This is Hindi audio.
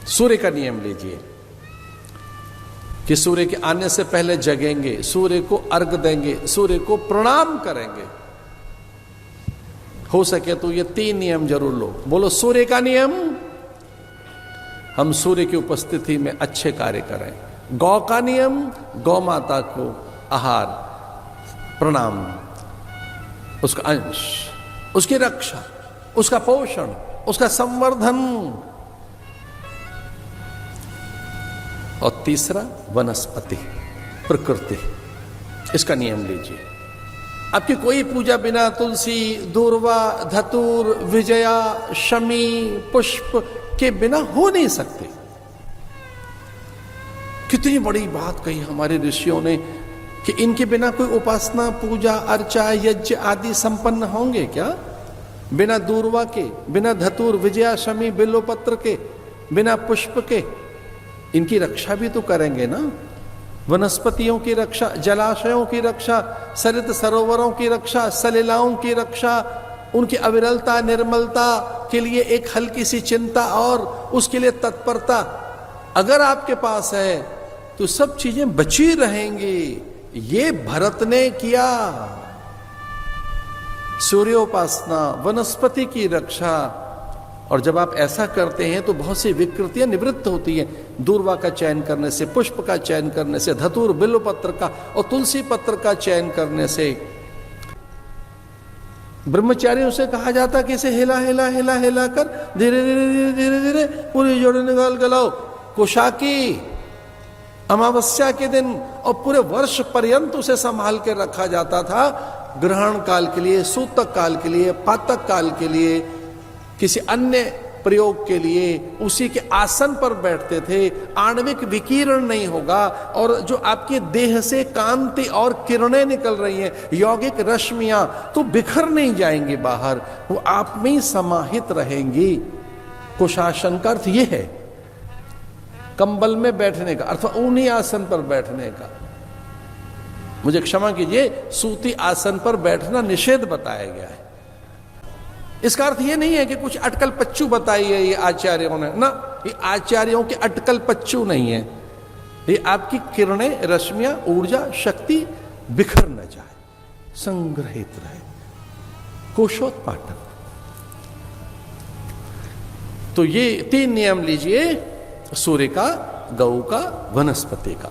सूर्य का नियम लीजिए कि सूर्य के आने से पहले जगेंगे, सूर्य को अर्घ देंगे, सूर्य को प्रणाम करेंगे। हो सके तो ये 3 नियम जरूर लो। बोलो सूर्य का नियम, हम सूर्य की उपस्थिति में अच्छे कार्य करें। गौ का नियम, गौ माता को आहार, प्रणाम, उसका अंश, उसकी रक्षा, उसका पोषण, उसका संवर्धन। और तीसरा वनस्पति, प्रकृति, इसका नियम लीजिए। आपकी कोई पूजा बिना तुलसी, दूर्वा, धतूर, विजया, शमी, पुष्प के बिना हो नहीं सकती। कितनी बड़ी बात कही हमारे ऋषियों ने कि इनके बिना कोई उपासना, पूजा, अर्चा, यज्ञ आदि संपन्न होंगे क्या? बिना दूर्वा के, बिना धतूर, विजया, शमी, बिल्वपत्र के, बिना पुष्प के इनकी रक्षा भी तो करेंगे ना। वनस्पतियों की रक्षा, जलाशयों की रक्षा, सरित सरोवरों की रक्षा, सलिलाओं की रक्षा, उनकी अविरलता, निर्मलता के लिए एक हल्की सी चिंता और उसके लिए तत्परता अगर आपके पास है तो सब चीजें बची रहेंगी। ये भरत ने किया। सूर्योपासना, वनस्पति की रक्षा, और जब आप ऐसा करते हैं तो बहुत सी विकृतियां निवृत्त होती हैं। दूर्वा का चयन करने से, पुष्प का चयन करने से, धतूर, बिल्व पत्र का और तुलसी पत्र का चयन करने से। ब्रह्मचारियों से कहा जाता कि इसे हिला हिला हिला हिला कर धीरे धीरे धीरे धीरे धीरे पूरी जोड़ी निकाल के लाओ। कुशाकी अमावस्या के दिन और पूरे वर्ष पर्यंत उसे संभाल के रखा जाता था। ग्रहण काल के लिए, सूतक काल के लिए, पातक काल के लिए, किसी अन्य प्रयोग के लिए उसी के आसन पर बैठते थे। आणविक विकिरण नहीं होगा और जो आपके देह से कांति और किरणें निकल रही हैं, यौगिक रश्मियां, तो बिखर नहीं जाएंगी बाहर, वो आप में ही समाहित रहेंगी। कुशासन का अर्थ यह है कंबल में बैठने का, अर्थात ऊनी आसन पर बैठने का। मुझे क्षमा कीजिए, सूती आसन पर बैठना निषेध बताया गया है। इसका अर्थ ये नहीं है कि कुछ अटकल पच्चू बताई है ये आचार्यों ने ना, ये आचार्यों के अटकल पच्चू नहीं है। ये आपकी किरणें, रश्मियां, ऊर्जा, शक्ति बिखर न जाए, संग्रहित रहे, कोशोत्पाटन। तो ये 3 नियम लीजिए, सूर्य का, गौ का, वनस्पति का।